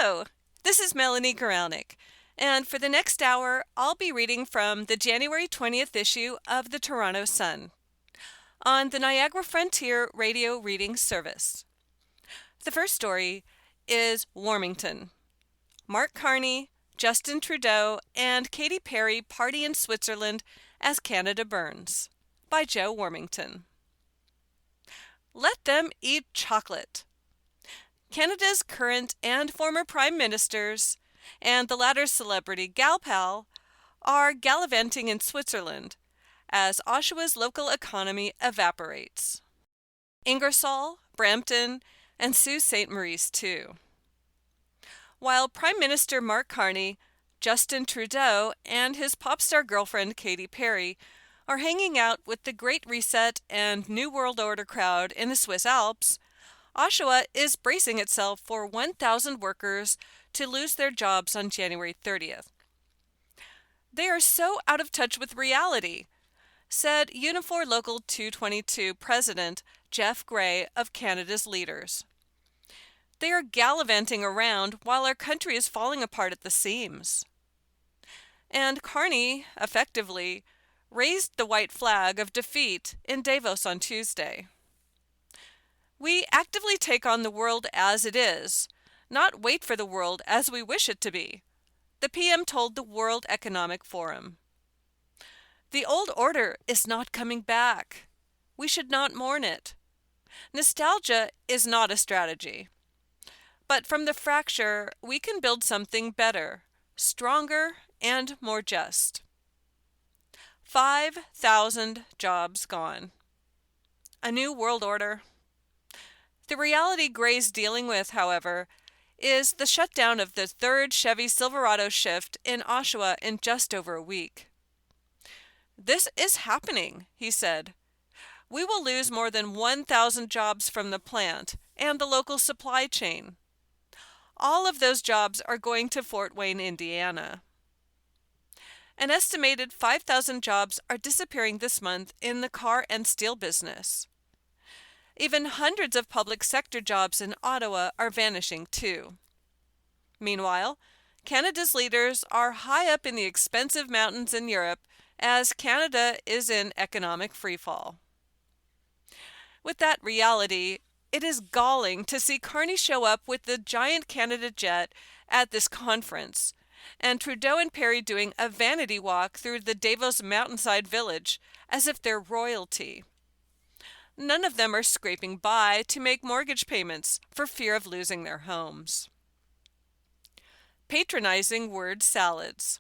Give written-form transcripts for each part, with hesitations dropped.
Hello, this is Melanie Guralnick, and for the next hour, I'll be reading from the January 20th issue of the Toronto Sun on the Niagara Frontier Radio Reading Service. The first story is Warmington. Mark Carney, Justin Trudeau, and Katy Perry party in Switzerland as Canada burns, by Joe Warmington. Let them eat chocolate. Canada's current and former prime ministers, and the latter's celebrity gal pal, are gallivanting in Switzerland as Oshawa's local economy evaporates. Ingersoll, Brampton, and Sault Ste. Maurice too. While Prime Minister Mark Carney, Justin Trudeau, and his pop star girlfriend Katy Perry are hanging out with the Great Reset and New World Order crowd in the Swiss Alps, Oshawa is bracing itself for 1,000 workers to lose their jobs on January 30th. They are so out of touch with reality, said Unifor Local 222 President Jeff Gray of Canada's Leaders. They are gallivanting around while our country is falling apart at the seams. And Carney, effectively, raised the white flag of defeat in Davos on Tuesday. We actively take on the world as it is, not wait for the world as we wish it to be, the PM told the World Economic Forum. The old order is not coming back. We should not mourn it. Nostalgia is not a strategy. But from the fracture, we can build something better, stronger, and more just. 5,000 jobs gone. A new world order. The reality Gray's dealing with, however, is the shutdown of the third Chevy Silverado shift in Oshawa in just over a week. This is happening, he said. We will lose more than 1,000 jobs from the plant and the local supply chain. All of those jobs are going to Fort Wayne, Indiana. An estimated 5,000 jobs are disappearing this month in the car and steel business. Even hundreds of public sector jobs in Ottawa are vanishing too. Meanwhile, Canada's leaders are high up in the expensive mountains in Europe as Canada is in economic freefall. With that reality, it is galling to see Carney show up with the giant Canada jet at this conference, and Trudeau and Perry doing a vanity walk through the Davos mountainside village as if they're royalty. None of them are scraping by to make mortgage payments for fear of losing their homes. Patronizing word salads.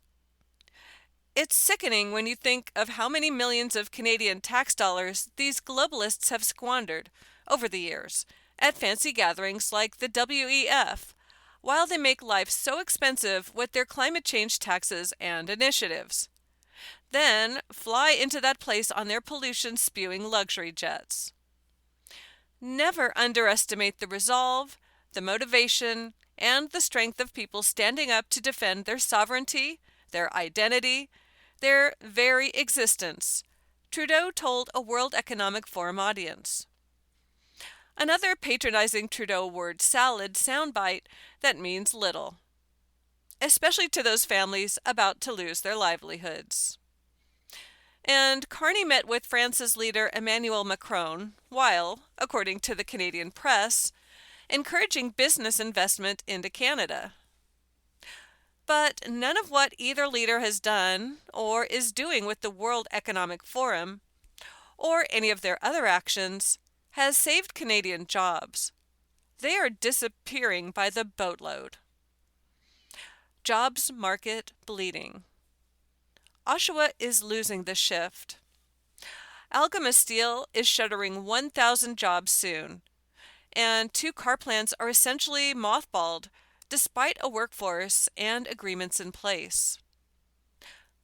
It's sickening when you think of how many millions of Canadian tax dollars these globalists have squandered over the years at fancy gatherings like the WEF, while they make life so expensive with their climate change taxes and initiatives. Then fly into that place on their pollution-spewing luxury jets. Never underestimate the resolve, the motivation, and the strength of people standing up to defend their sovereignty, their identity, their very existence, Trudeau told a World Economic Forum audience. Another patronizing Trudeau word salad soundbite that means little, especially to those families about to lose their livelihoods. And Carney met with France's leader Emmanuel Macron while, according to the Canadian press, encouraging business investment into Canada. But none of what either leader has done or is doing with the World Economic Forum, or any of their other actions, has saved Canadian jobs. They are disappearing by the boatload. Jobs market bleeding. Oshawa is losing the shift. Algoma Steel is shuttering 1,000 jobs soon, and 2 car plants are essentially mothballed despite a workforce and agreements in place.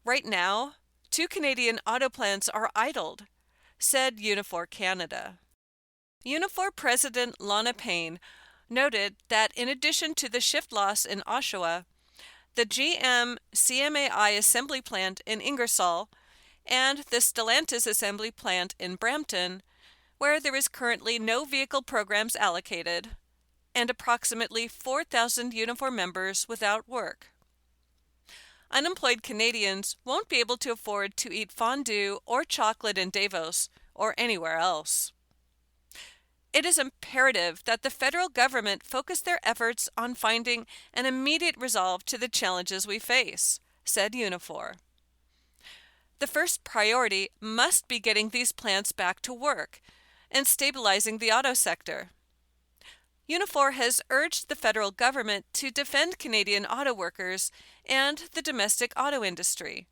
Right now, 2 Canadian auto plants are idled, said Unifor Canada. Unifor President Lana Payne noted that in addition to the shift loss in Oshawa, the GM CMAI assembly plant in Ingersoll, and the Stellantis assembly plant in Brampton, where there is currently no vehicle programs allocated, and approximately 4,000 Unifor members without work. Unemployed Canadians won't be able to afford to eat fondue or chocolate in Davos or anywhere else. It is imperative that the federal government focus their efforts on finding an immediate resolve to the challenges we face, said Unifor. The first priority must be getting these plants back to work and stabilizing the auto sector. Unifor has urged the federal government to defend Canadian auto workers and the domestic auto industry,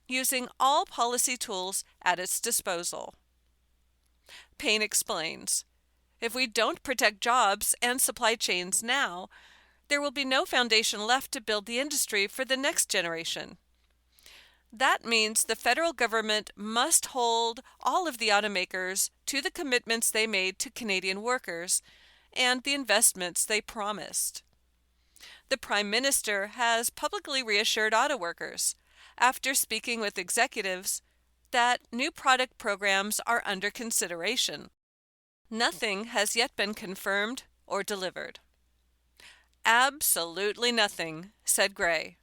using all policy tools at its disposal. Payne explains, "If we don't protect jobs and supply chains now, there will be no foundation left to build the industry for the next generation. That means the federal government must hold all of the automakers to the commitments they made to Canadian workers and the investments they promised." The Prime Minister has publicly reassured auto workers, after speaking with executives, that new product programs are under consideration. Nothing has yet been confirmed or delivered. "Absolutely nothing," said Gray.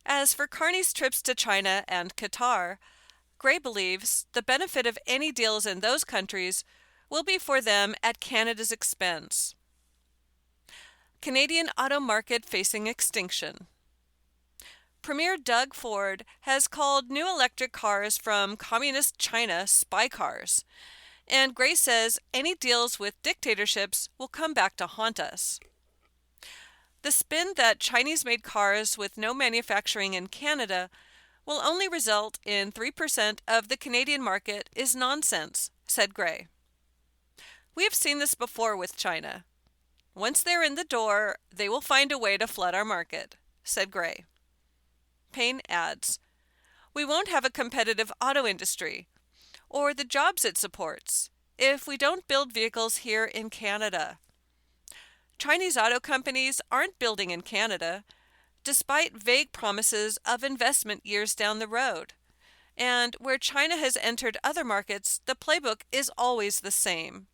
As for Carney's trips to China and Qatar, Gray believes the benefit of any deals in those countries will be for them at Canada's expense. Canadian auto market facing extinction. Premier Doug Ford has called new electric cars from communist China spy cars, and Gray says any deals with dictatorships will come back to haunt us. The spin that Chinese-made cars with no manufacturing in Canada will only result in 3% of the Canadian market is nonsense, said Gray. "We have seen this before with China. Once they're in the door, they will find a way to flood our market," said Gray. Payne adds, "We won't have a competitive auto industry, or the jobs it supports, if we don't build vehicles here in Canada. Chinese auto companies aren't building in Canada, despite vague promises of investment years down the road. And where China has entered other markets, the playbook is always the same.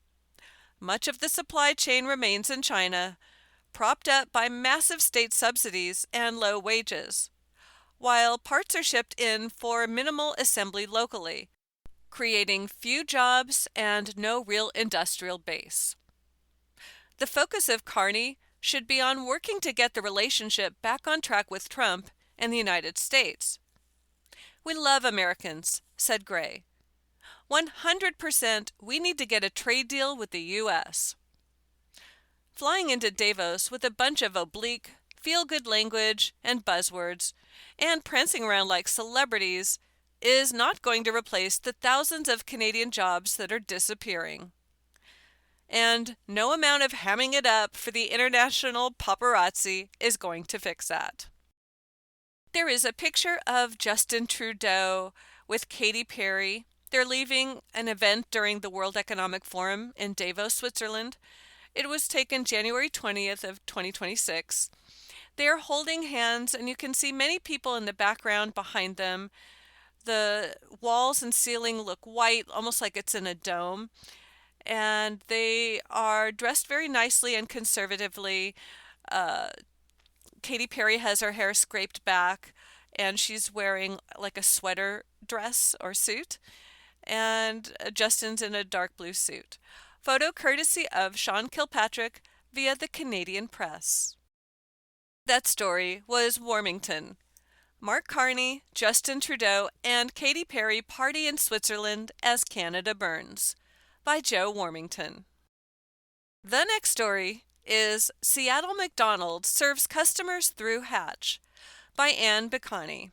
Much of the supply chain remains in China, propped up by massive state subsidies and low wages, while parts are shipped in for minimal assembly locally, creating few jobs and no real industrial base." The focus of Carney should be on working to get the relationship back on track with Trump and the United States. "We love Americans," said Gray. 100% we need to get a trade deal with the U.S. Flying into Davos with a bunch of oblique, feel-good language and buzzwords, and prancing around like celebrities is not going to replace the thousands of Canadian jobs that are disappearing. And no amount of hamming it up for the international paparazzi is going to fix that. There is a picture of Justin Trudeau with Katy Perry. They're leaving an event during the World Economic Forum in Davos, Switzerland. It was taken January 20th of 2026. They are holding hands, and you can see many people in the background behind them. The walls and ceiling look white, almost like it's in a dome. And they are dressed very nicely and conservatively. Katy Perry has her hair scraped back, and she's wearing like a sweater dress or suit. And Justin's in a dark blue suit. Photo courtesy of Sean Kilpatrick via the Canadian Press. That story was Warmington. Mark Carney, Justin Trudeau, and Katy Perry party in Switzerland as Canada burns, by Joe Warmington. The next story is Seattle McDonald's serves customers through Hatch, by Ann Bicani.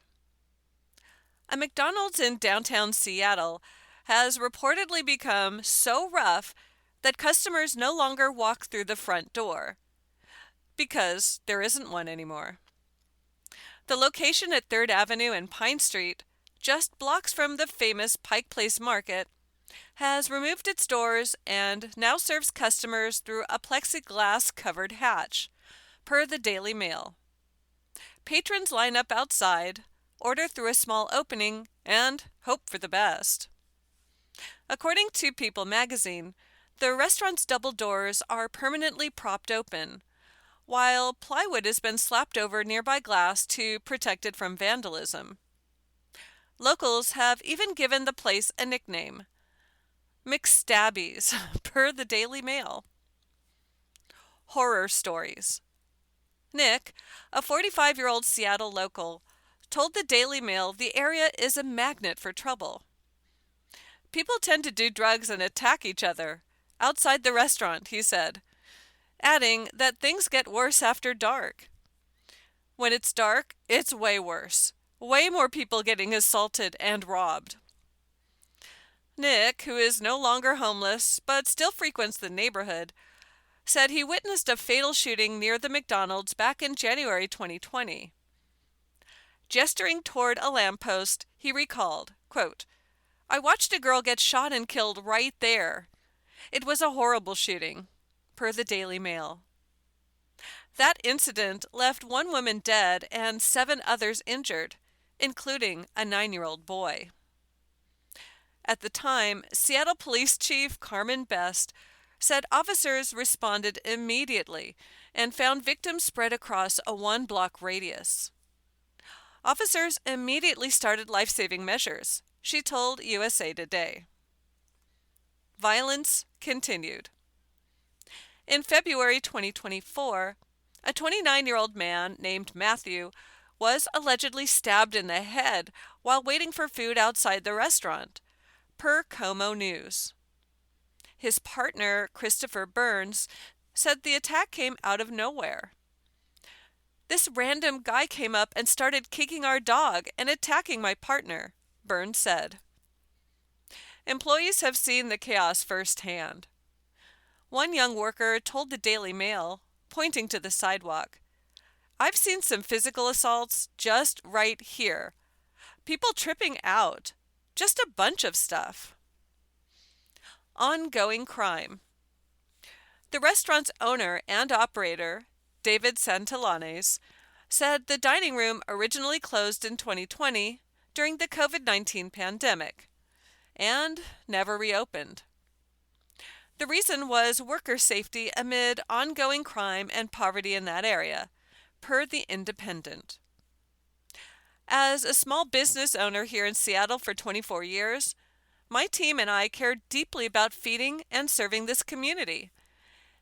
A McDonald's in downtown Seattle has reportedly become so rough that customers no longer walk through the front door, because there isn't one anymore. The location at 3rd Avenue and Pine Street, just blocks from the famous Pike Place Market, has removed its doors and now serves customers through a plexiglass-covered hatch, per the Daily Mail. Patrons line up outside, order through a small opening, and hope for the best. According to People magazine, The restaurant's double doors are permanently propped open, while plywood has been slapped over nearby glass to protect it from vandalism. Locals have even given the place a nickname, McStabbies, per the Daily Mail. Horror stories. Nick, a 45-year-old Seattle local, told the Daily Mail the area is a magnet for trouble. People tend to do drugs and attack each other outside the restaurant, he said, adding that things get worse after dark. When it's dark, it's way worse. Way more people getting assaulted and robbed. Nick, who is no longer homeless but still frequents the neighborhood, said he witnessed a fatal shooting near the McDonald's back in January 2020. Gesturing toward a lamppost, he recalled, quote, "I watched a girl get shot and killed right there. It was a horrible shooting," per the Daily Mail. That incident left one woman dead and 7 others injured, including a 9-year-old boy. At the time, Seattle Police Chief Carmen Best said officers responded immediately and found victims spread across a 1-block radius. Officers immediately started life-saving measures, she told USA Today. Violence continued. In February 2024, a 29-year-old man named Matthew was allegedly stabbed in the head while waiting for food outside the restaurant, per KOMO News. His partner, Christopher Burns, said the attack came out of nowhere. "This random guy came up and started kicking our dog and attacking my partner," Burns said. Employees have seen the chaos firsthand. One young worker told the Daily Mail, pointing to the sidewalk, "I've seen some physical assaults just right here. People tripping out. Just a bunch of stuff." Ongoing crime. The restaurant's owner and operator, David Santillanes, said the dining room originally closed in 2020 during the COVID-19 pandemic and never reopened. The reason was worker safety amid ongoing crime and poverty in that area, per The Independent. As a small business owner here in Seattle for 24 years, my team and I care deeply about feeding and serving this community,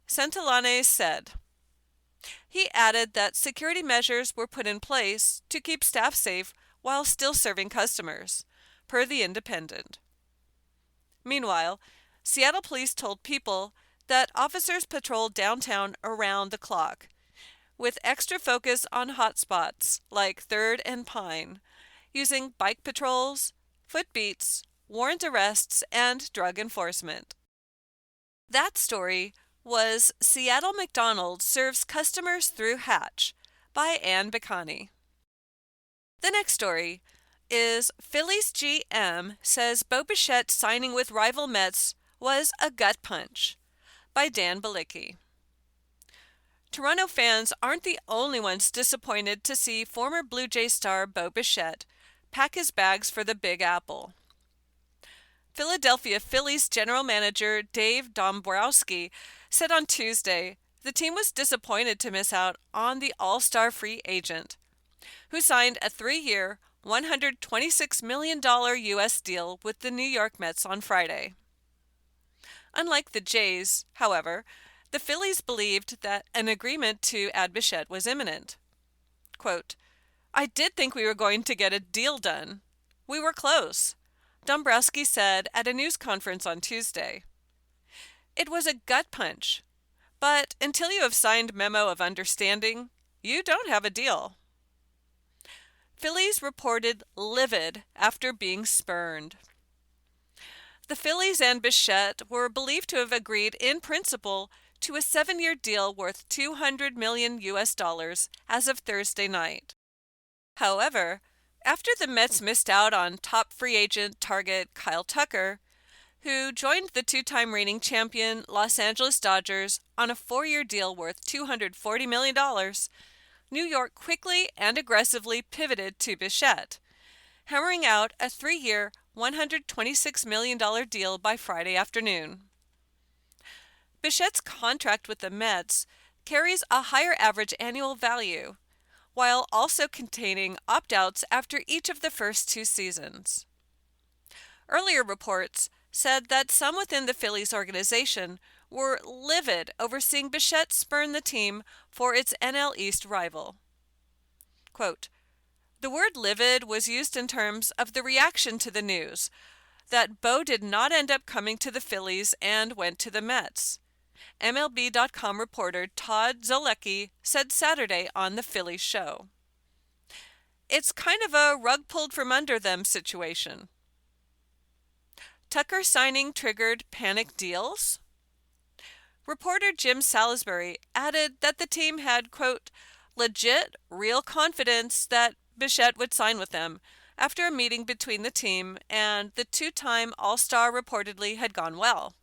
Santillanes said. He added that security measures were put in place to keep staff safe while still serving customers, per The Independent. Meanwhile, Seattle police told People that officers patrolled downtown around the clock, with extra focus on hotspots like 3rd and Pine, using bike patrols, footbeats, warrant arrests, and drug enforcement. That story was Seattle McDonald's Serves Customers Through Hatch by Ann Bicani. The next story is Phillies GM says Bo Bichette signing with rival Mets was a gut punch by Dan Balicki. Toronto fans aren't the only ones disappointed to see former Blue Jay star Bo Bichette pack his bags for the Big Apple. Philadelphia Phillies general manager Dave Dombrowski said on Tuesday the team was disappointed to miss out on the all-star free agent, who signed a 3-year, $126 million U.S. deal with the New York Mets on Friday. Unlike the Jays, however, the Phillies believed that an agreement to add Bichette was imminent. Quote, "I did think we were going to get a deal done. We were close," Dombrowski said at a news conference on Tuesday. "It was a gut punch, but until you have signed memo of understanding, you don't have a deal." Phillies reported livid after being spurned. The Phillies and Bichette were believed to have agreed in principle to a 7-year deal worth $200 million US as of Thursday night. However, after the Mets missed out on top free agent target Kyle Tucker, who joined the 2-time reigning champion Los Angeles Dodgers on a 4-year deal worth $240 million, New York quickly and aggressively pivoted to Bichette, hammering out a 3-year, $126 million deal by Friday afternoon. Bichette's contract with the Mets carries a higher average annual value, while also containing opt-outs after each of the first 2 seasons. Earlier reports said that some within the Phillies organization were livid over seeing Bichette spurn the team for its NL East rival. Quote, "The word livid was used in terms of the reaction to the news that Bo did not end up coming to the Phillies and went to the Mets," MLB.com reporter Todd Zolecki said Saturday on the Phillies show. "It's kind of a rug pulled from under them situation." Tucker signing triggered panic deals? Reporter Jim Salisbury added that the team had, quote, "legit, real confidence that Bichette would sign with them after a meeting between the team and the two-time All-Star reportedly had gone well."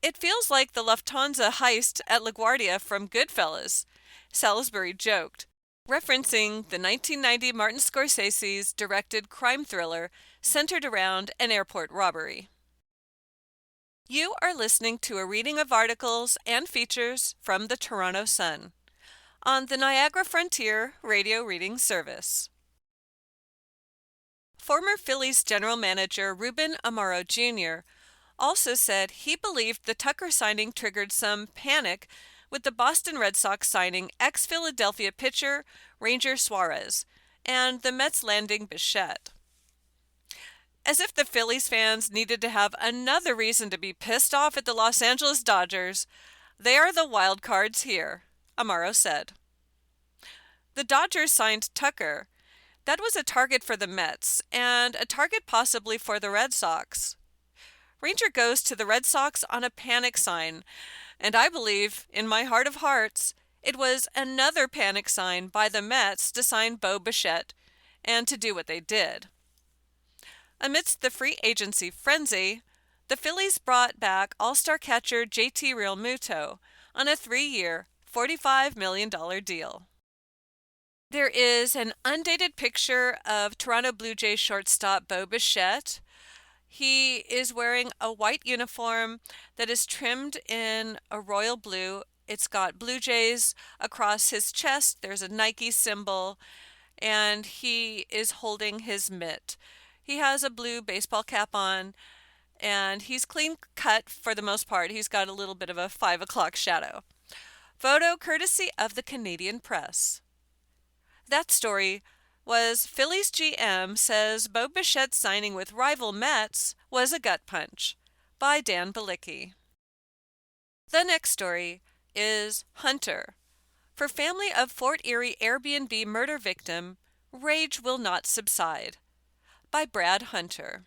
"It feels like the Lufthansa heist at LaGuardia from Goodfellas," Salisbury joked, referencing the 1990 Martin Scorsese's directed crime thriller centered around an airport robbery. You are listening to a reading of articles and features from the Toronto Sun on the Niagara Frontier Radio Reading Service. Former Phillies general manager Ruben Amaro Jr. also said he believed the Tucker signing triggered some panic with the Boston Red Sox signing ex-Philadelphia pitcher Ranger Suarez and the Mets landing Bichette. As if the Phillies fans needed to have another reason to be pissed off at the Los Angeles Dodgers, they are the wild cards here, Amaro said. The Dodgers signed Tucker. That was a target for the Mets, and a target possibly for the Red Sox. Ranger goes to the Red Sox on a panic sign, and I believe, in my heart of hearts, it was another panic sign by the Mets to sign Bo Bichette and to do what they did. Amidst the free agency frenzy, the Phillies brought back All-Star catcher JT Realmuto on a 3-year, $45 million deal. There is an undated picture of Toronto Blue Jays shortstop Bo Bichette. He is wearing a white uniform that is trimmed in a royal blue. It's got Blue Jays across his chest. There's a Nike symbol, and he is holding his mitt. He has a blue baseball cap on, and he's clean cut for the most part. He's got a little bit of a 5 o'clock shadow. Photo courtesy of the Canadian Press. That story was Phillies GM says Bo Bichette signing with rival Mets was a gut punch, by Dan Balicki. The next story is Hunter. For family of Fort Erie Airbnb murder victim, rage will not subside, by Brad Hunter.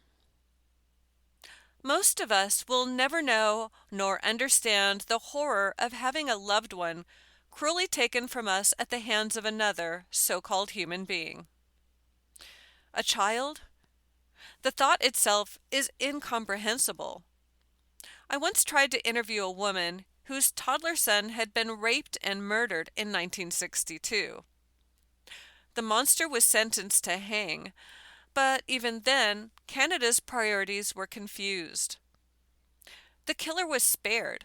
Most of us will never know nor understand the horror of having a loved one cruelly taken from us at the hands of another so-called human being. A child? The thought itself is incomprehensible. I once tried to interview a woman whose toddler son had been raped and murdered in 1962. The monster was sentenced to hang, but even then, Canada's priorities were confused. The killer was spared,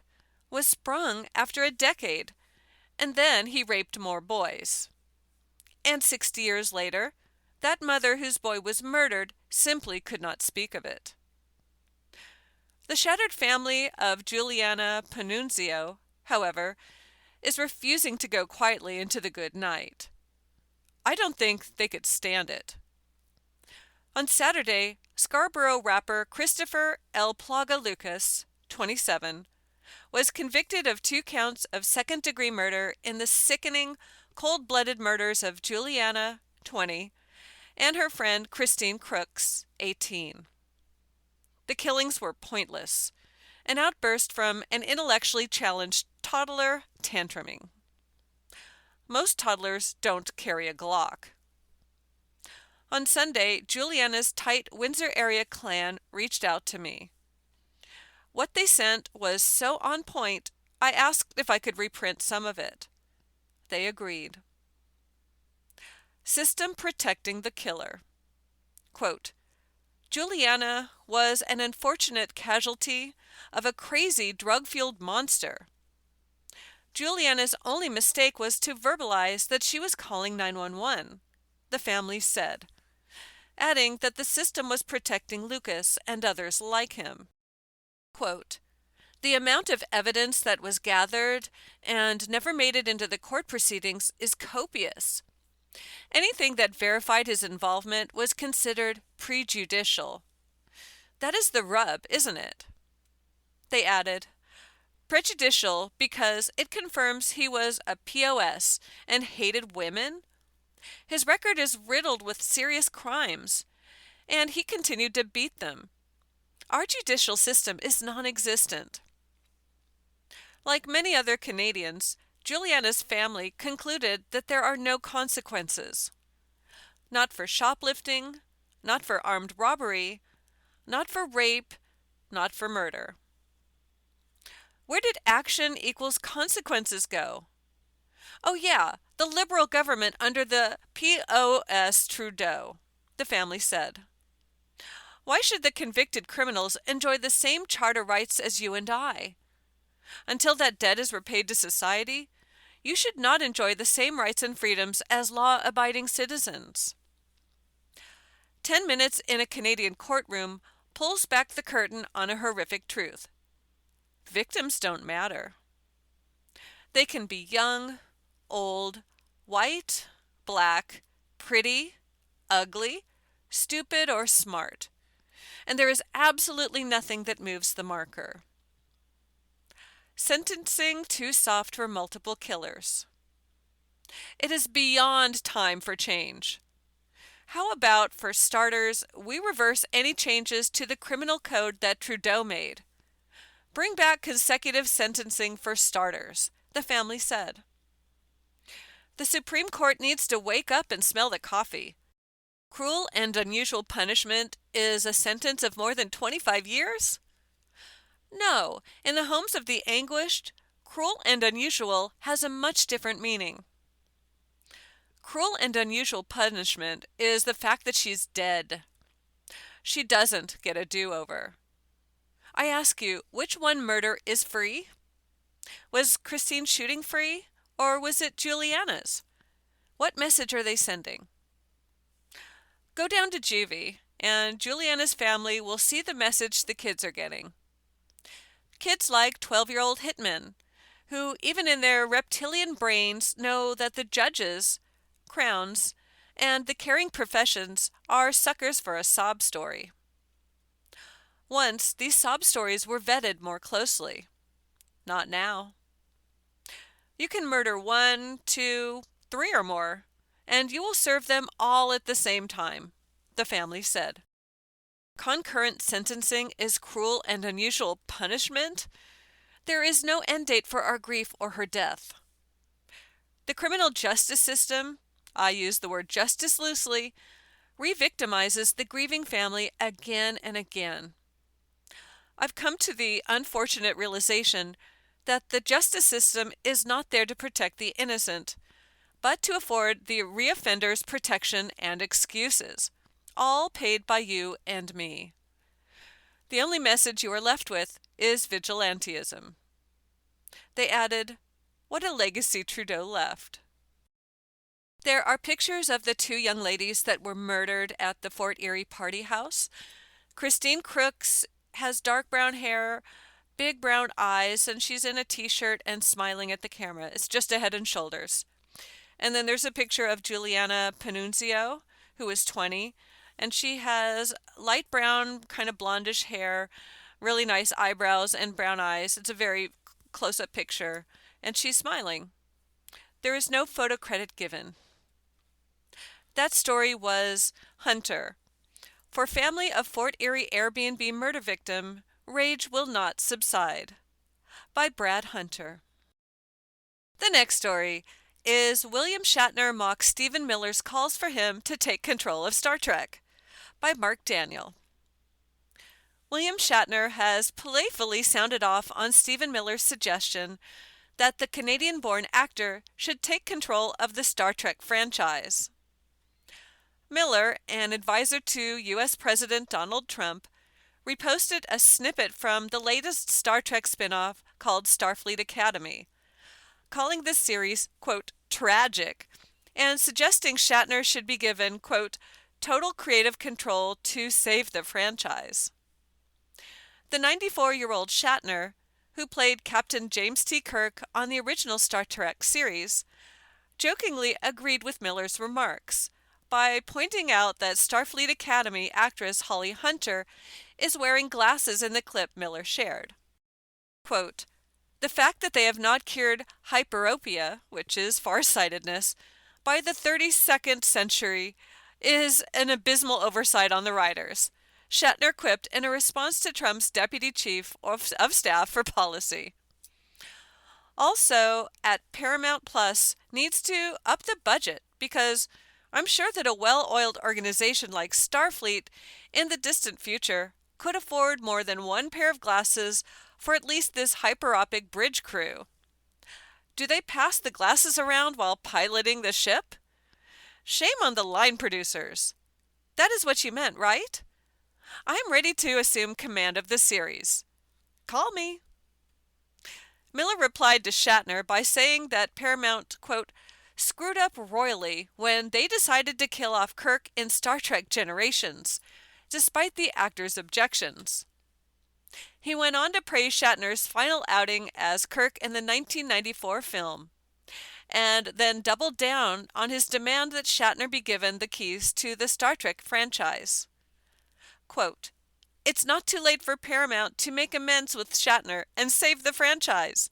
was sprung after a decade, and then he raped more boys. And 60 years later, that mother whose boy was murdered simply could not speak of it. The shattered family of Juliana Panunzio, however, is refusing to go quietly into the good night. I don't think they could stand it. On Saturday, Scarborough rapper Christopher L. Plaga Lucas, 27, was convicted of 2 counts of second-degree murder in the sickening, cold-blooded murders of Juliana, 20, and her friend Christine Crooks, 18. The killings were pointless, an outburst from an intellectually challenged toddler tantruming. Most toddlers don't carry a Glock. On Sunday, Juliana's tight Windsor area clan reached out to me. What they sent was so on point, I asked if I could reprint some of it. They agreed. System protecting the killer. Quote, Juliana was an unfortunate casualty of a crazy drug-fueled monster. Juliana's only mistake was to verbalize that she was calling 911, the family said, adding that the system was protecting Lucas and others like him. Quote, "The amount of evidence that was gathered and never made it into the court proceedings is copious. Anything that verified his involvement was considered prejudicial. That is the rub, isn't it?" They added, "Prejudicial because it confirms he was a POS and hated women? His record is riddled with serious crimes, and he continued to beat them. Our judicial system is non-existent." Like many other Canadians, Juliana's family concluded that there are no consequences. Not for shoplifting, not for armed robbery, not for rape, not for murder. Where did action equals consequences go? Oh yeah, the Liberal government under the POS Trudeau, the family said. Why should the convicted criminals enjoy the same charter rights as you and I? Until that debt is repaid to society, you should not enjoy the same rights and freedoms as law-abiding citizens. 10 minutes in a Canadian courtroom pulls back the curtain on a horrific truth. Victims don't matter. They can be young, old, white, black, pretty, ugly, stupid, or smart. And there is absolutely nothing that moves the marker. Sentencing too soft for multiple killers. It is beyond time for change. How about, for starters, we reverse any changes to the criminal code that Trudeau made? Bring back consecutive sentencing for starters, the family said. The Supreme Court needs to wake up and smell the coffee. Cruel and unusual punishment is a sentence of more than 25 years? No, in the homes of the anguished, cruel and unusual has a much different meaning. Cruel and unusual punishment is the fact that she's dead. She doesn't get a do-over. I ask you, which one murder is free? Was Christine's shooting free, or was it Juliana's? What message are they sending? Go down to Juvie, and Juliana's family will see the message the kids are getting. Kids like 12-year-old hitmen, who even in their reptilian brains know that the judges, crowns, and the caring professions are suckers for a sob story. Once, these sob stories were vetted more closely. Not now. You can murder 1, 2, 3 or more, and you will serve them all at the same time, the family said. Concurrent sentencing is cruel and unusual punishment? There is no end date for our grief or her death. The criminal justice system, I use the word justice loosely, re-victimizes the grieving family again and again. I've come to the unfortunate realization that the justice system is not there to protect the innocent, but to afford the reoffenders protection and excuses, all paid by you and me. The only message you are left with is vigilantism. They added, what a legacy Trudeau left. There are pictures of the 2 young ladies that were murdered at the Fort Erie Party House. Christine Crooks has dark brown hair, big brown eyes, and she's in a t-shirt and smiling at the camera. It's just a head and shoulders. And then there's a picture of Juliana Panunzio, who is 20, and she has light brown, kind of blondish hair, really nice eyebrows and brown eyes. It's a very close-up picture, and she's smiling. There is no photo credit given. That story was Hunter. For family of Fort Erie Airbnb murder victim, rage will not subside, by Brad Hunter. The next story is William Shatner mocks Stephen Miller's calls for him to take control of Star Trek, by Mark Daniel. William Shatner has playfully sounded off on Stephen Miller's suggestion that the Canadian-born actor should take control of the Star Trek franchise. Miller, an advisor to U.S. President Donald Trump, reposted a snippet from the latest Star Trek spinoff called Starfleet Academy, calling this series, quote, tragic, and suggesting Shatner should be given, quote, total creative control to save the franchise. The 94-year-old Shatner, who played Captain James T. Kirk on the original Star Trek series, jokingly agreed with Miller's remarks by pointing out that Starfleet Academy actress Holly Hunter is wearing glasses in the clip Miller shared. Quote, the fact that they have not cured hyperopia, which is farsightedness, by the 32nd century is an abysmal oversight on the writers, Shatner quipped in a response to Trump's deputy chief of staff for policy. Also, at Paramount Plus needs to up the budget because I'm sure that a well-oiled organization like Starfleet in the distant future could afford more than one pair of glasses for at least this hyperopic bridge crew. Do they pass the glasses around while piloting the ship? Shame on the line producers. That is what you meant, right? I'm ready to assume command of the series. Call me. Miller replied to Shatner by saying that Paramount, quote, screwed up royally when they decided to kill off Kirk in Star Trek Generations, despite the actor's objections. He went on to praise Shatner's final outing as Kirk in the 1994 film, and then doubled down on his demand that Shatner be given the keys to the Star Trek franchise. Quote, it's not too late for Paramount to make amends with Shatner and save the franchise.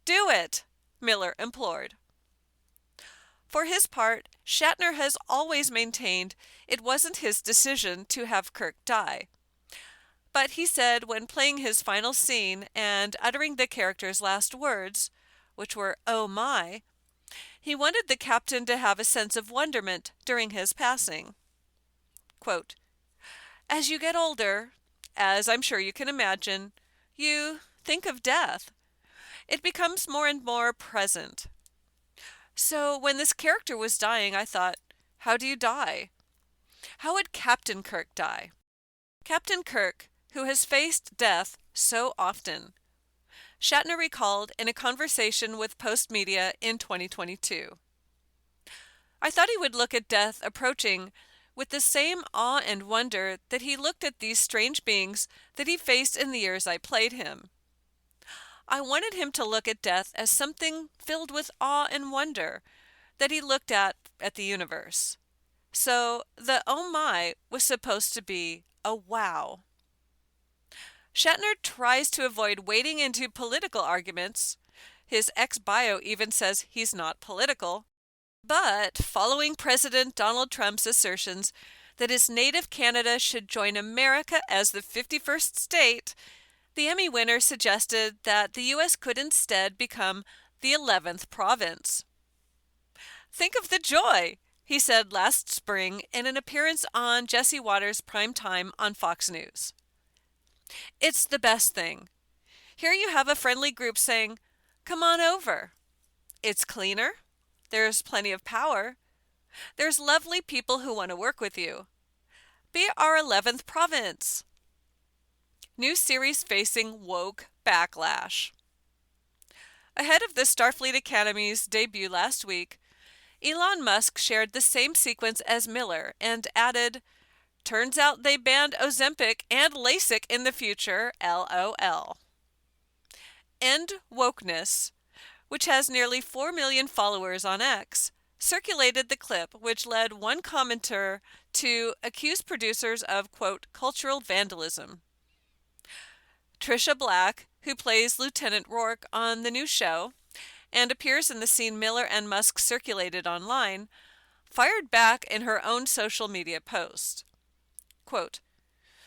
Do it, Miller implored. For his part, Shatner has always maintained it wasn't his decision to have Kirk die. But he said when playing his final scene and uttering the character's last words, which were, oh my, he wanted the captain to have a sense of wonderment during his passing. Quote, as you get older, as I'm sure you can imagine, you think of death. It becomes more and more present. So when this character was dying, I thought, how do you die? How would Captain Kirk die? Captain Kirk, who has faced death so often. Shatner recalled in a conversation with Postmedia in 2022. I thought he would look at death approaching with the same awe and wonder that he looked at these strange beings that he faced in the years I played him. I wanted him to look at death as something filled with awe and wonder that he looked at the universe. So the oh my was supposed to be a wow. Shatner tries to avoid wading into political arguments. His ex-bio even says he's not political. But following President Donald Trump's assertions that his native Canada should join America as the 51st state, the Emmy winner suggested that the U.S. could instead become the 11th province. Think of the joy, he said last spring in an appearance on Jesse Watters' Prime Time on Fox News. It's the best thing. Here you have a friendly group saying, come on over. It's cleaner. There's plenty of power. There's lovely people who want to work with you. Be our 11th province. New series facing woke backlash. Ahead of the Starfleet Academy's debut last week, Elon Musk shared the same sequence as Miller and added, turns out they banned Ozempic and LASIK in the future, LOL. End Wokeness, which has nearly 4 million followers on X, circulated the clip which led one commenter to accuse producers of, quote, cultural vandalism. Trisha Black, who plays Lieutenant Rourke on the new show and appears in the scene Miller and Musk circulated online, fired back in her own social media post. Quote,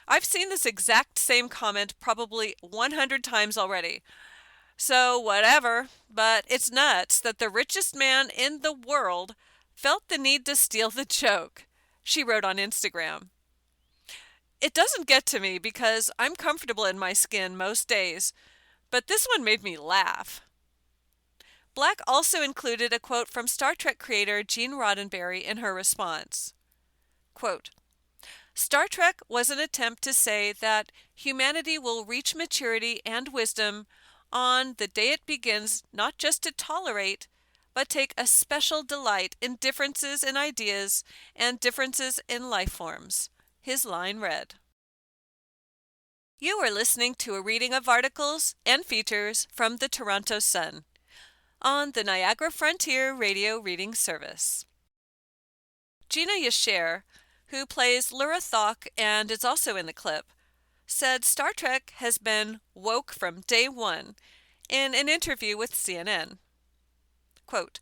I've seen this exact same comment probably 100 times already. So whatever, but it's nuts that the richest man in the world felt the need to steal the joke, she wrote on Instagram. It doesn't get to me because I'm comfortable in my skin most days, but this one made me laugh. Black also included a quote from Star Trek creator Gene Roddenberry in her response. Quote, Star Trek was an attempt to say that humanity will reach maturity and wisdom on the day it begins not just to tolerate, but take a special delight in differences in ideas and differences in life forms. His line read. You are listening to a reading of articles and features from the Toronto Sun on the Niagara Frontier Radio Reading Service. Gina Yasher, who plays Lura Thok and is also in the clip, said Star Trek has been woke from day one in an interview with CNN. Quote,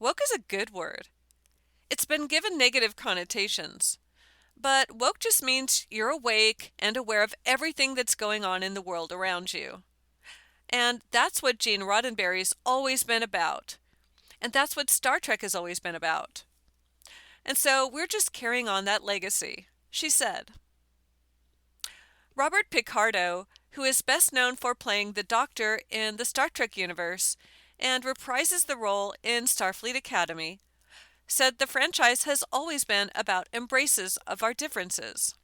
woke is a good word. It's been given negative connotations, but woke just means you're awake and aware of everything that's going on in the world around you. And that's what Gene Roddenberry's always been about. And that's what Star Trek has always been about. And so we're just carrying on that legacy, she said. Robert Picardo, who is best known for playing the Doctor in the Star Trek universe and reprises the role in Starfleet Academy, said the franchise has always been about embraces of our differences.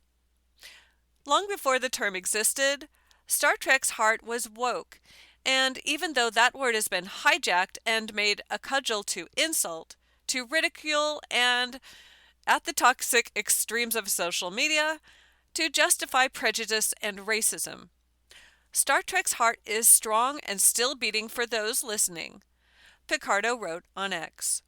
Long before the term existed, Star Trek's heart was woke, and even though that word has been hijacked and made a cudgel to insult, to ridicule, and, at the toxic extremes of social media, to justify prejudice and racism, Star Trek's heart is strong and still beating for those listening, Picardo wrote on X.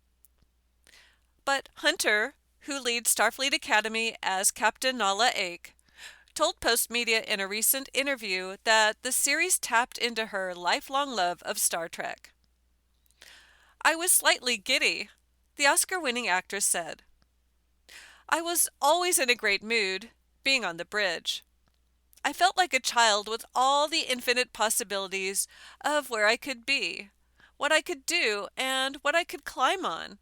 But Hunter, who leads Starfleet Academy as Captain Nala Ake, told Postmedia in a recent interview that the series tapped into her lifelong love of Star Trek. I was slightly giddy, the Oscar-winning actress said. I was always in a great mood, being on the bridge. I felt like a child with all the infinite possibilities of where I could be, what I could do, and what I could climb on.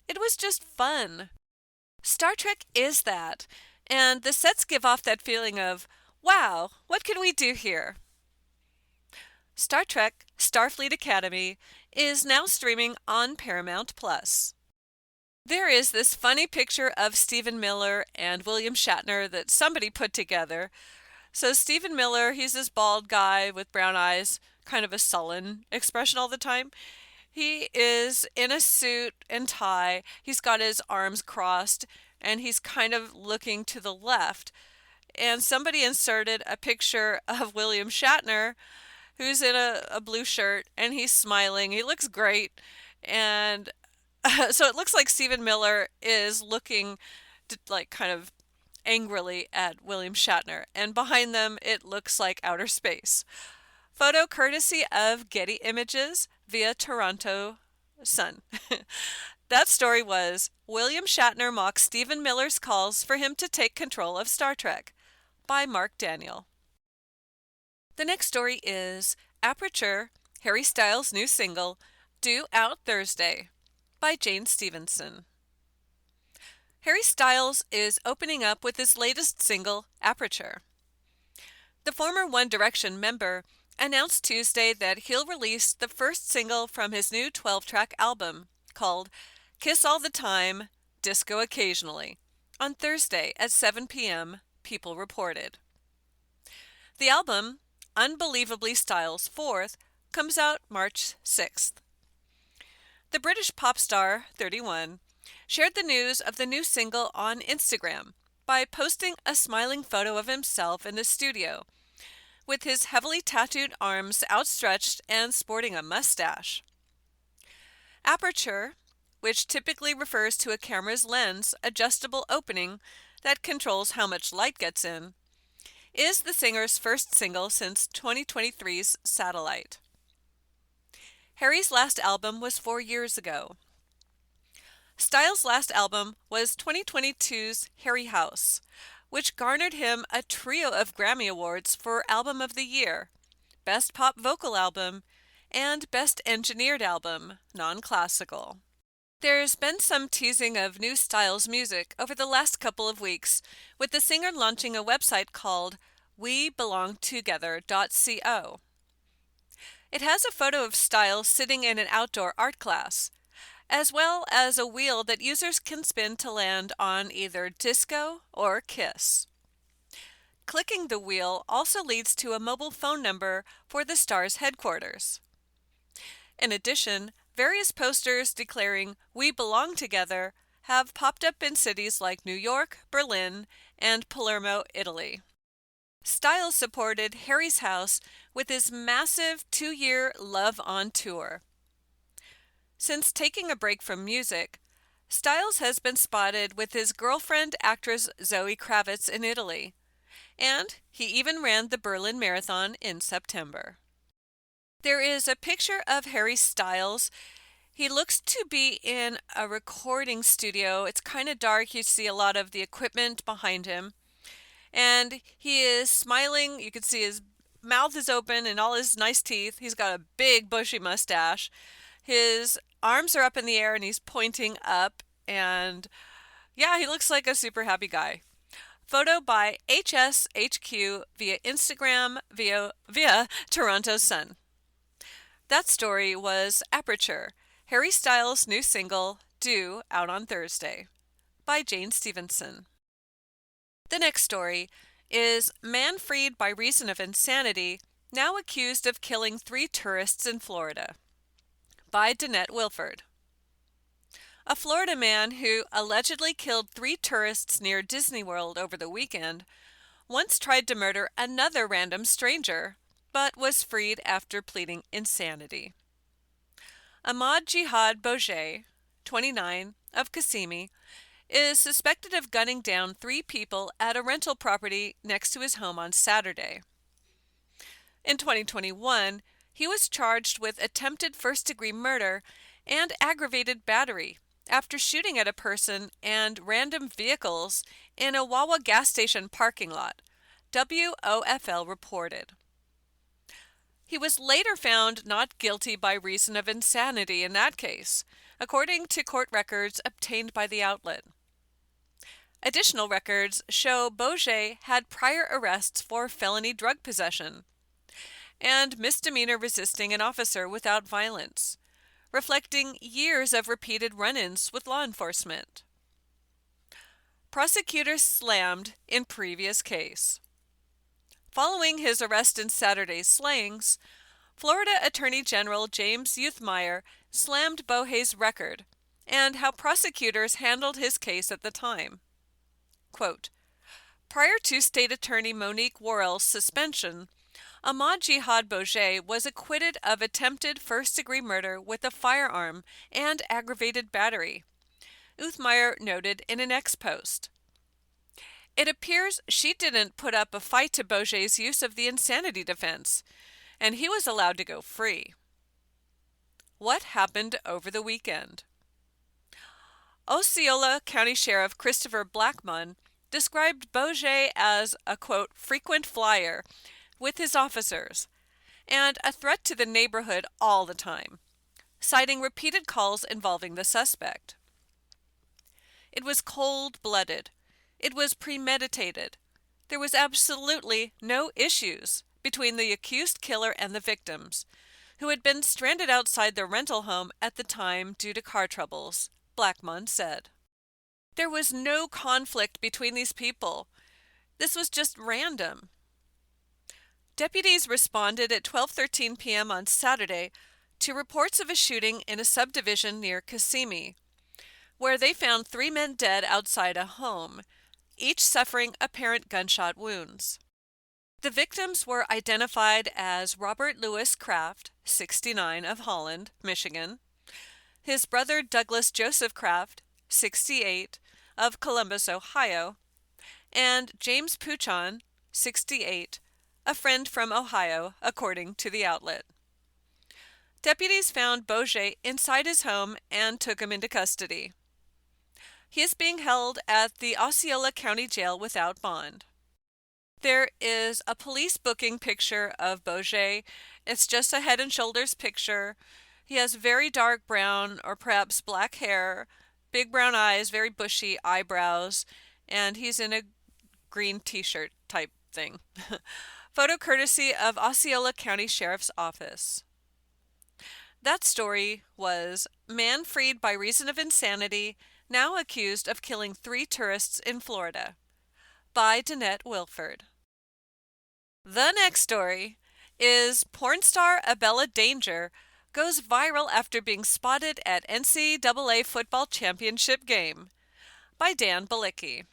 It was just fun. Star Trek is that, and the sets give off that feeling of, wow, what can we do here? Star Trek Starfleet Academy is now streaming on Paramount+. There is this funny picture of Stephen Miller and William Shatner that somebody put together. So Stephen Miller, he's this bald guy with brown eyes, kind of a sullen expression all the time. He is in a suit and tie. He's got his arms crossed, and he's kind of looking to the left. And somebody inserted a picture of William Shatner, who's in a blue shirt, and he's smiling. He looks great. And so it looks like Stephen Miller is looking like kind of angrily at William Shatner. And behind them, it looks like outer space. Photo courtesy of Getty Images via Toronto Sun. That story was William Shatner mocks Stephen Miller's calls for him to take control of Star Trek by Mark Daniel. The next story is Aperture, Harry Styles' new single, due out Thursday by Jane Stevenson. Harry Styles is opening up with his latest single, Aperture. The former One Direction member announced Tuesday that he'll release the first single from his new 12-track album, called Kiss All the Time, Disco Occasionally, on Thursday at 7 p.m., People reported. The album, Unbelievably Styles' fourth, comes out March 6th. The British pop star, 31, shared the news of the new single on Instagram by posting a smiling photo of himself in the studio, with his heavily tattooed arms outstretched and sporting a mustache. Aperture, which typically refers to a camera's lens adjustable opening that controls how much light gets in, is the singer's first single since 2023's Satellite. Harry's last album was 4 years ago. Styles' last album was 2022's Harry House, which garnered him a trio of Grammy Awards for Album of the Year, Best Pop Vocal Album, and Best Engineered Album, Non-Classical. There's been some teasing of new Styles music over the last couple of weeks, with the singer launching a website called WeBelongTogether.co. It has a photo of Styles sitting in an outdoor art class, as well as a wheel that users can spin to land on either Disco or Kiss. Clicking the wheel also leads to a mobile phone number for the star's headquarters. In addition, various posters declaring "We belong together" have popped up in cities like New York, Berlin, and Palermo, Italy. Styles supported Harry's house with his massive 2-year Love on Tour. Since taking a break from music, Styles has been spotted with his girlfriend actress Zoe Kravitz in Italy, and he even ran the Berlin Marathon in September. There is a picture of Harry Styles. He looks to be in a recording studio. It's kind of dark. You see a lot of the equipment behind him. And he is smiling. You can see his mouth is open and all his nice teeth. He's got a big bushy mustache. His arms are up in the air and he's pointing up. And yeah, he looks like a super happy guy. Photo by HSHQ via Instagram via Toronto Sun. That story was Aperture, Harry Styles' new single, due out on Thursday, by Jane Stevenson. The next story is Man freed by reason of insanity, now accused of killing 3 tourists in Florida, by Danette Wilford. A Florida man who allegedly killed 3 tourists near Disney World over the weekend once tried to murder another random stranger, but was freed after pleading insanity. Ahmad Jihad Bojeh, 29, of Kissimmee, is suspected of gunning down 3 people at a rental property next to his home on Saturday. In 2021, he was charged with attempted first-degree murder and aggravated battery after shooting at a person and random vehicles in a Wawa gas station parking lot, WOFL reported. He was later found not guilty by reason of insanity in that case, according to court records obtained by the outlet. Additional records show Bojeh had prior arrests for felony drug possession and misdemeanor resisting an officer without violence, reflecting years of repeated run-ins with law enforcement. Prosecutors slammed in previous case. Following his arrest in Saturday's slayings, Florida Attorney General James Youthmeyer slammed Bojeh's record and how prosecutors handled his case at the time. Quote, prior to State Attorney Monique Worrell's suspension, Ahmad Jihad Bojeh was acquitted of attempted first-degree murder with a firearm and aggravated battery, Youthmeyer noted in an X post. It appears she didn't put up a fight to Bojeh's use of the insanity defense, and he was allowed to go free. What happened over the weekend? Osceola County Sheriff Christopher Blackmun described Bojeh as a, quote, frequent flyer with his officers and a threat to the neighborhood all the time, citing repeated calls involving the suspect. It was cold-blooded. It was premeditated. There was absolutely no issues between the accused killer and the victims, who had been stranded outside their rental home at the time due to car troubles, Blackmun said. There was no conflict between these people. This was just random. Deputies responded at 12:13 p.m. on Saturday to reports of a shooting in a subdivision near Kissimmee, where they found 3 men dead outside a home, each suffering apparent gunshot wounds. The victims were identified as Robert Lewis Kraft, 69, of Holland, Michigan, his brother Douglas Joseph Kraft, 68, of Columbus, Ohio, and James Puchon, 68, a friend from Ohio, according to the outlet. Deputies found Bojeh inside his home and took him into custody. He is being held at the Osceola County Jail without bond. There is a police booking picture of Bojeh. It's just a head and shoulders picture. He has very dark brown or perhaps black hair, big brown eyes, very bushy eyebrows, and he's in a green t-shirt type thing. Photo courtesy of Osceola County Sheriff's Office. That story was Man Freed by Reason of Insanity, Now Accused of Killing 3 Tourists in Florida by Danette Wilford. The next story is porn star Abella Danger goes viral after being spotted at NCAA football championship game by Dan Balicki.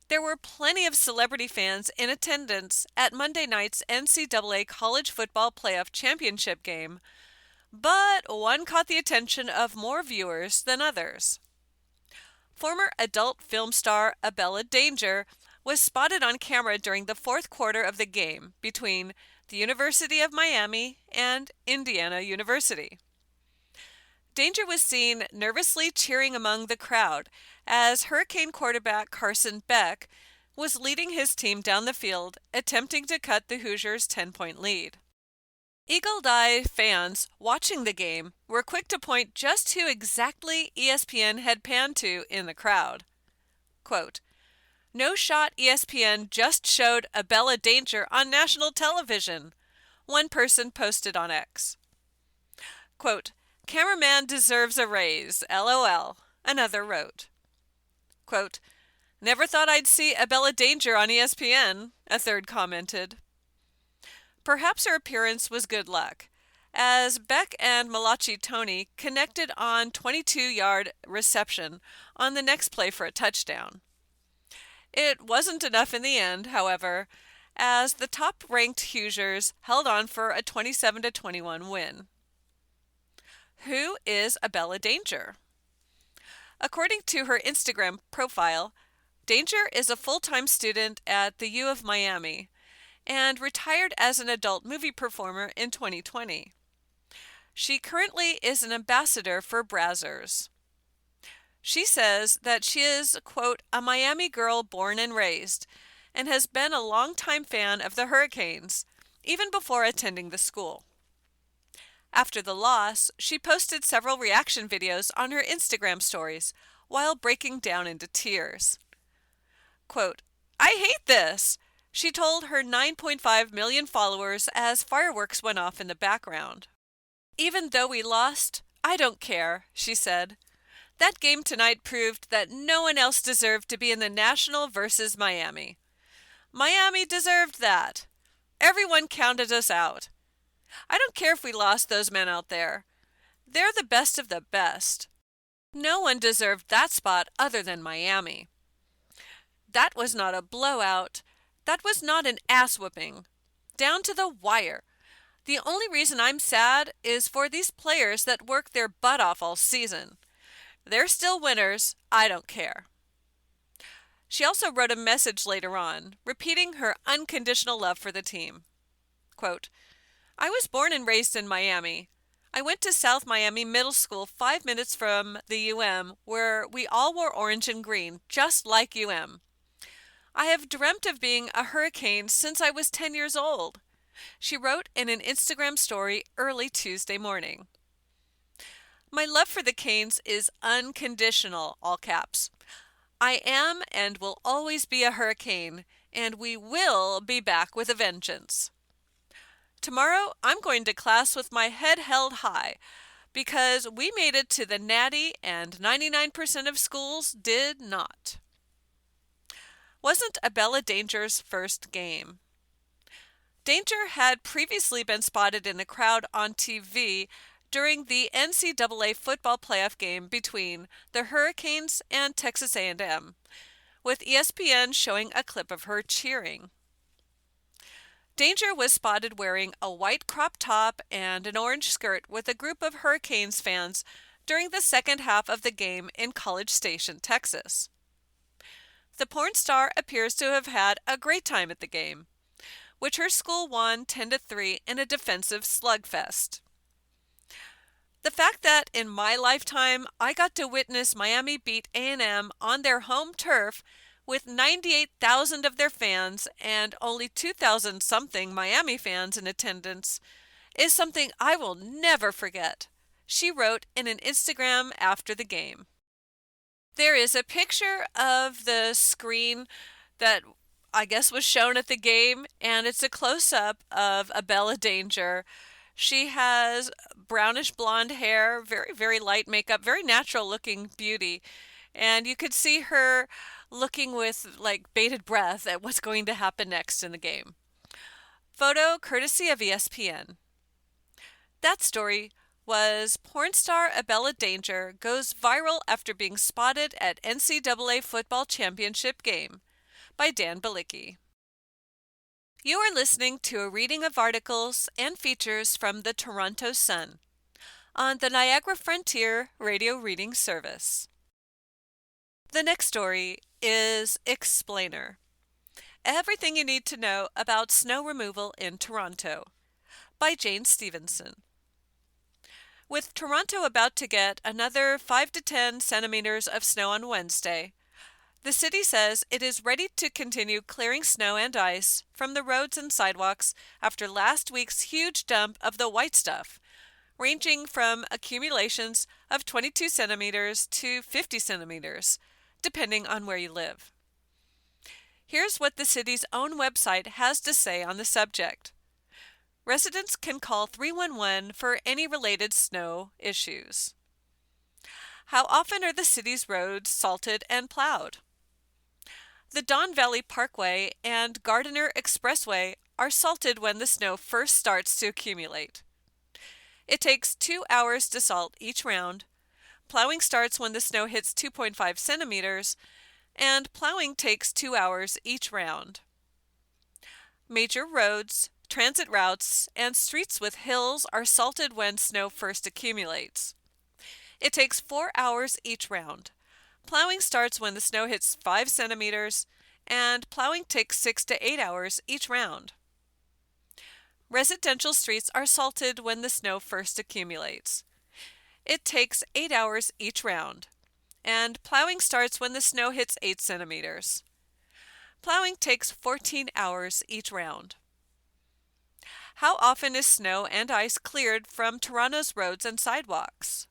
There were plenty of celebrity fans in attendance at Monday night's NCAA college football playoff championship game, but one caught the attention of more viewers than others. Former adult film star Abella Danger was spotted on camera during the fourth quarter of the game between the University of Miami and Indiana University. Danger was seen nervously cheering among the crowd as Hurricane quarterback Carson Beck was leading his team down the field, attempting to cut the Hoosiers' 10-point lead. Eagle-Eye fans watching the game were quick to point just who exactly ESPN had panned to in the crowd. Quote, "No shot ESPN just showed Abella Danger on national television," one person posted on X. Quote, "Cameraman deserves a raise, LOL," another wrote. Quote, "Never thought I'd see Abella Danger on ESPN," a third commented. Perhaps her appearance was good luck, as Beck and Malachi Tony connected on 22-yard reception on the next play for a touchdown. It wasn't enough in the end, however, as the top-ranked Hoosiers held on for a 27-21 win. Who is Abella Danger? According to her Instagram profile, Danger is a full-time student at the U of Miami and retired as an adult movie performer in 2020. She currently is an ambassador for Brazzers. She says that she is, quote, "a Miami girl born and raised," and has been a longtime fan of the Hurricanes, even before attending the school. After the loss, she posted several reaction videos on her Instagram stories while breaking down into tears. Quote, "I hate this," she told her 9.5 million followers as fireworks went off in the background. "Even though we lost, I don't care," she said. "That game tonight proved that no one else deserved to be in the National versus Miami. Miami deserved that. Everyone counted us out. I don't care if we lost those men out there. They're the best of the best. No one deserved that spot other than Miami. That was not a blowout. That was not an ass-whooping. Down to the wire. The only reason I'm sad is for these players that worked their butt off all season. They're still winners. I don't care." She also wrote a message later on, repeating her unconditional love for the team. Quote, "I was born and raised in Miami. I went to South Miami Middle School 5 minutes from the UM, where we all wore orange and green, just like UM. I have dreamt of being a Hurricane since I was 10 years old," she wrote in an Instagram story early Tuesday morning. "My love for the Canes is unconditional," all caps. "I am and will always be a Hurricane, and we will be back with a vengeance. Tomorrow I'm going to class with my head held high because we made it to the Natty and 99% of schools did not." Wasn't Abella Danger's first game. Danger had previously been spotted in the crowd on TV during the NCAA football playoff game between the Hurricanes and Texas A&M, with ESPN showing a clip of her cheering. Danger was spotted wearing a white crop top and an orange skirt with a group of Hurricanes fans during the second half of the game in College Station, Texas. The porn star appears to have had a great time at the game, which her school won 10-3 in a defensive slugfest. The fact that in my lifetime I got to witness Miami beat A&M on their home turf with 98,000 of their fans and only 2,000-something Miami fans in attendance is something I will never forget, she wrote in an Instagram after the game. There is a picture of the screen that I guess was shown at the game, and it's a close-up of Abella Danger She has brownish blonde hair, very, very light makeup, very natural looking beauty. And you could see her looking with like bated breath at what's going to happen next in the game. Photo courtesy of ESPN. That story was porn star Abella Danger goes viral after being spotted at NCAA football championship game by Dan Balicki. You are listening to a reading of articles and features from the Toronto Sun on the Niagara Frontier Radio Reading Service. The next story is Explainer. Everything you need to know about snow removal in Toronto by Jane Stevenson. With Toronto about to get another 5 to 10 centimeters of snow on Wednesday, the city says it is ready to continue clearing snow and ice from the roads and sidewalks after last week's huge dump of the white stuff, ranging from accumulations of 22 centimeters to 50 centimeters, depending on where you live. Here's what the city's own website has to say on the subject. Residents can call 311 for any related snow issues. How often are the city's roads salted and plowed? The Don Valley Parkway and Gardiner Expressway are salted when the snow first starts to accumulate. It takes 2 hours to salt each round. Plowing starts when the snow hits 2.5 centimeters, and plowing takes 2 hours each round. Major roads, transit routes, and streets with hills are salted when snow first accumulates. It takes 4 hours each round. Plowing starts when the snow hits 5 centimeters, and plowing takes 6 to 8 hours each round. Residential streets are salted when the snow first accumulates. It takes 8 hours each round, and plowing starts when the snow hits 8 centimeters. Plowing takes 14 hours each round. How often is snow and ice cleared from Toronto's roads and sidewalks?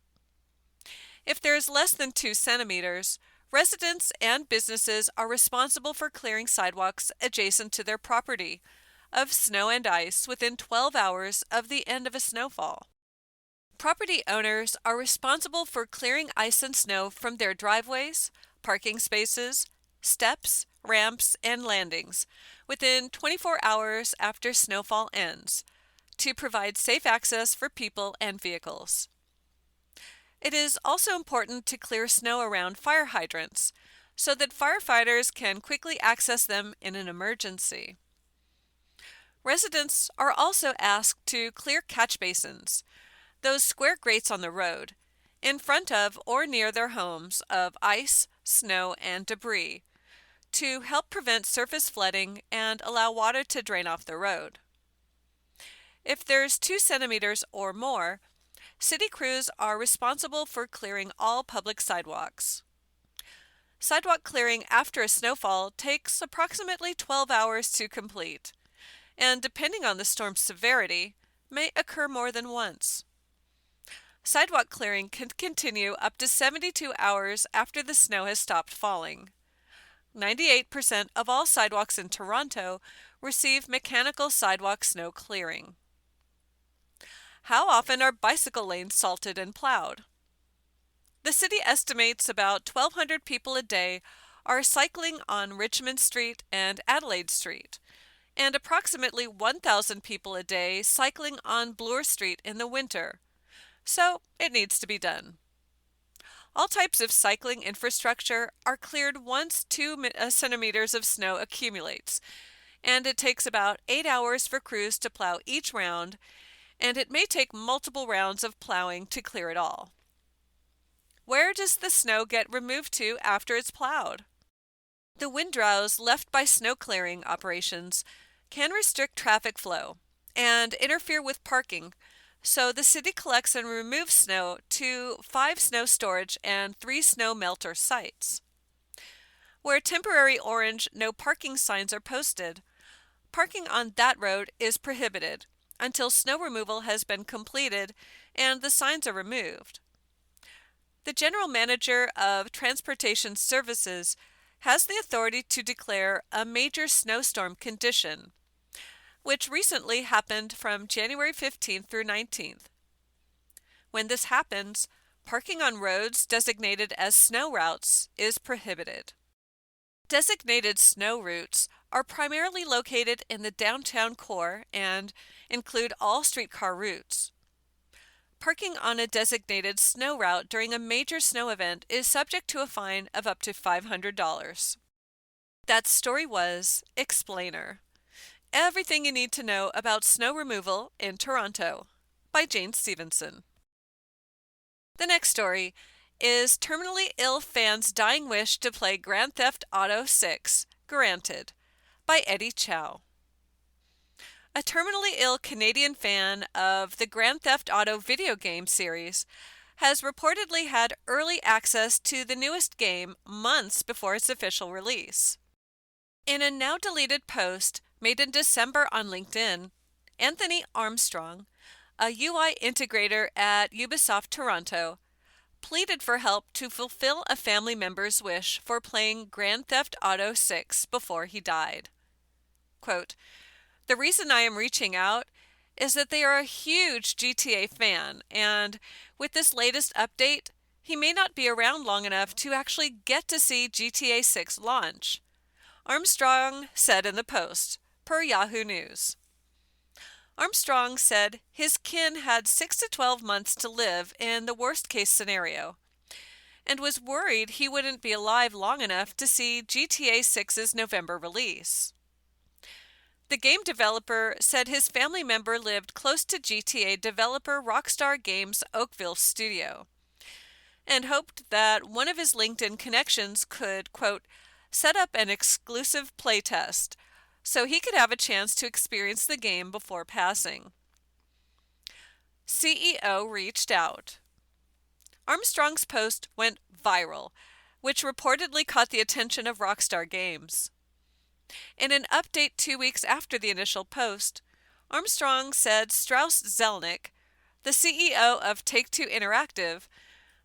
If there is less than 2 centimeters, residents and businesses are responsible for clearing sidewalks adjacent to their property of snow and ice within 12 hours of the end of a snowfall. Property owners are responsible for clearing ice and snow from their driveways, parking spaces, steps, ramps, and landings within 24 hours after snowfall ends to provide safe access for people and vehicles. It is also important to clear snow around fire hydrants so that firefighters can quickly access them in an emergency. Residents are also asked to clear catch basins, those square grates on the road, in front of or near their homes of ice, snow, and debris, to help prevent surface flooding and allow water to drain off the road. If there's 2 centimeters or more, city crews are responsible for clearing all public sidewalks. Sidewalk clearing after a snowfall takes approximately 12 hours to complete, and depending on the storm's severity, may occur more than once. Sidewalk clearing can continue up to 72 hours after the snow has stopped falling. 98% of all sidewalks in Toronto receive mechanical sidewalk snow clearing. How often are bicycle lanes salted and plowed? The city estimates about 1,200 people a day are cycling on Richmond Street and Adelaide Street, and approximately 1,000 people a day cycling on Bloor Street in the winter, so it needs to be done. All types of cycling infrastructure are cleared once 2 centimeters of snow accumulates, and it takes about 8 hours for crews to plow each round, and it may take multiple rounds of plowing to clear it all. Where does the snow get removed to after it's plowed? The windrows left by snow clearing operations can restrict traffic flow and interfere with parking, so the city collects and removes snow to 5 snow storage and 3 snow melter sites. Where temporary orange no parking signs are posted, parking on that road is prohibited until snow removal has been completed and the signs are removed. The General Manager of Transportation Services has the authority to declare a major snowstorm condition, which recently happened from January 15th through 19th. When this happens, parking on roads designated as snow routes is prohibited. Designated snow routes are primarily located in the downtown core and include all streetcar routes. Parking on a designated snow route during a major snow event is subject to a fine of up to $500. That story was Explainer. Everything you need to know about snow removal in Toronto by Jane Stevenson. The next story is Terminally Ill Fan's Dying Wish to Play Grand Theft Auto 6 Granted by Eddie Chow. A terminally ill Canadian fan of the Grand Theft Auto video game series has reportedly had early access to the newest game months before its official release. In a now-deleted post made in December on LinkedIn, Anthony Armstrong, a UI integrator at Ubisoft Toronto, pleaded for help to fulfill a family member's wish for playing Grand Theft Auto 6 before he died. Quote, "The reason I am reaching out is that they are a huge GTA fan, and with this latest update, he may not be around long enough to actually get to see GTA 6 launch," Armstrong said in the post, per Yahoo News. Armstrong said his kin had 6 to 12 months to live in the worst-case scenario, and was worried he wouldn't be alive long enough to see GTA 6's November release. The game developer said his family member lived close to GTA developer Rockstar Games' Oakville studio, and hoped that one of his LinkedIn connections could, quote, "set up an exclusive playtest," so he could have a chance to experience the game before passing. CEO reached out. Armstrong's post went viral, which reportedly caught the attention of Rockstar Games. In an update 2 weeks after the initial post, Armstrong said Strauss Zelnick, the CEO of Take-Two Interactive,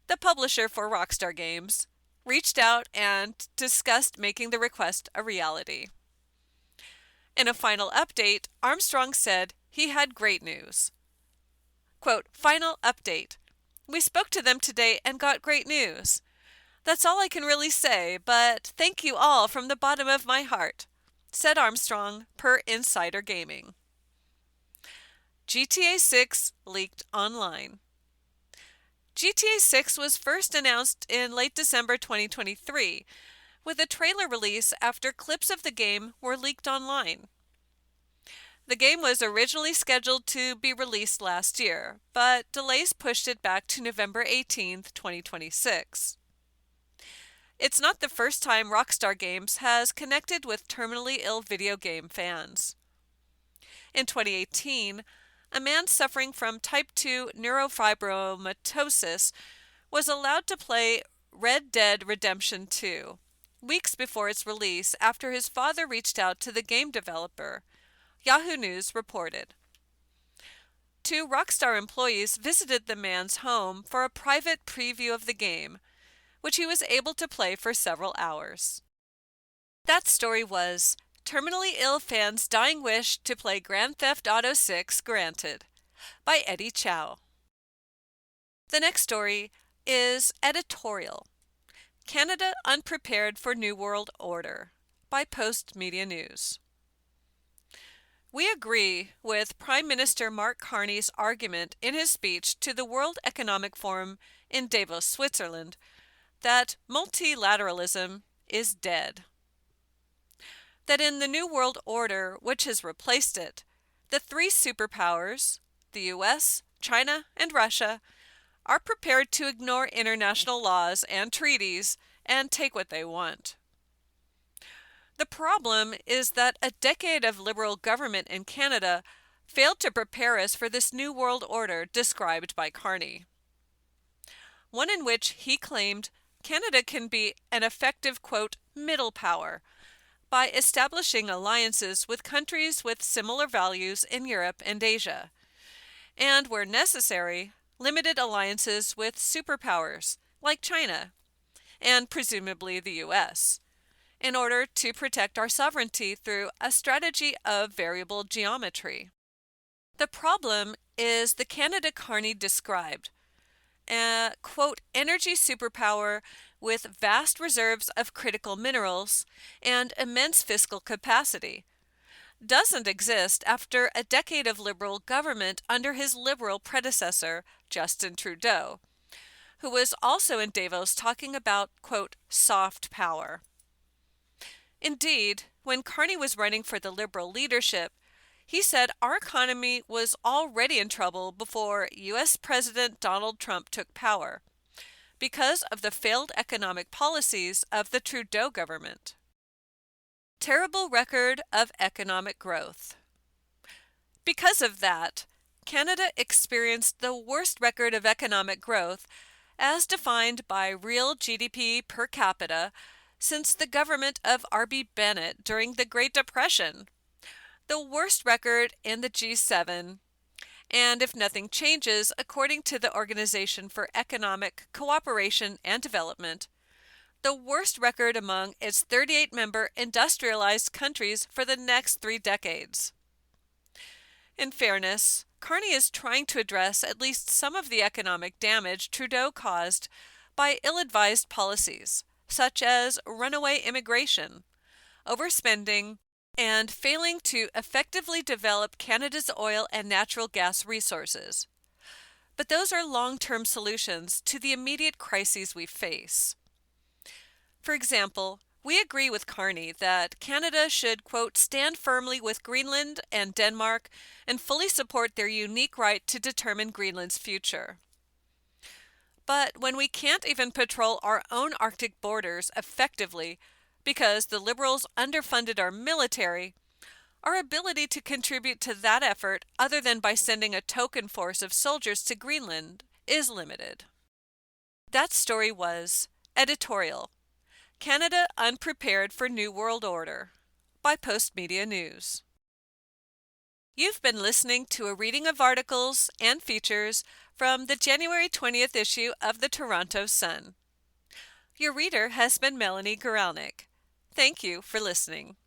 the publisher for Rockstar Games, reached out and discussed making the request a reality. In a final update, Armstrong said he had great news. Quote, "Final update. We spoke to them today and got great news. That's all I can really say, but thank you all from the bottom of my heart," said Armstrong per Insider Gaming. GTA 6 leaked online. GTA 6 was first announced in late December 2023, with a trailer release after clips of the game were leaked online. The game was originally scheduled to be released last year, but delays pushed it back to November 18th, 2026. It's not the first time Rockstar Games has connected with terminally ill video game fans. In 2018, a man suffering from type 2 neurofibromatosis was allowed to play Red Dead Redemption 2, weeks before its release after his father reached out to the game developer, Yahoo News reported. 2 Rockstar employees visited the man's home for a private preview of the game, which he was able to play for several hours. That story was Terminally Ill Fan's Dying Wish to Play Grand Theft Auto 6 Granted by Eddie Chow. The next story is Editorial: Canada Unprepared for New World Order by Post Media News. We agree with Prime Minister Mark Carney's argument in his speech to the World Economic Forum in Davos, Switzerland, that multilateralism is dead. That in the New World Order, which has replaced it, the 3 superpowers, the US, China, and Russia, are prepared to ignore international laws and treaties and take what they want. The problem is that a decade of Liberal government in Canada failed to prepare us for this New World Order described by Carney. One in which he claimed Canada can be an effective, quote, middle power by establishing alliances with countries with similar values in Europe and Asia, and, where necessary, limited alliances with superpowers like China and presumably the US, in order to protect our sovereignty through a strategy of variable geometry. The problem is the Canada Carney described, a quote, energy superpower with vast reserves of critical minerals and immense fiscal capacity, doesn't exist after a decade of Liberal government under his Liberal predecessor, Justin Trudeau, who was also in Davos talking about, quote, soft power. Indeed, when Carney was running for the Liberal leadership, he said our economy was already in trouble before U.S. President Donald Trump took power because of the failed economic policies of the Trudeau government. Terrible record of economic growth. Because of that, Canada experienced the worst record of economic growth as defined by real GDP per capita since the government of R.B. Bennett during the Great Depression, the worst record in the G7, and if nothing changes, according to the Organization for Economic Cooperation and Development, the worst record among its 38-member industrialized countries for the next 3 decades. In fairness, Carney is trying to address at least some of the economic damage Trudeau caused by ill-advised policies, such as runaway immigration, overspending, and failing to effectively develop Canada's oil and natural gas resources. But those are long-term solutions to the immediate crises we face. For example, we agree with Carney that Canada should, quote, stand firmly with Greenland and Denmark and fully support their unique right to determine Greenland's future. But when we can't even patrol our own Arctic borders effectively because the Liberals underfunded our military, our ability to contribute to that effort other than by sending a token force of soldiers to Greenland is limited. That story was editorial. Canada Unprepared for New World Order by Postmedia News. You've been listening to a reading of articles and features from the January 20th issue of the Toronto Sun. Your reader has been Melanie Guralnick. Thank you for listening.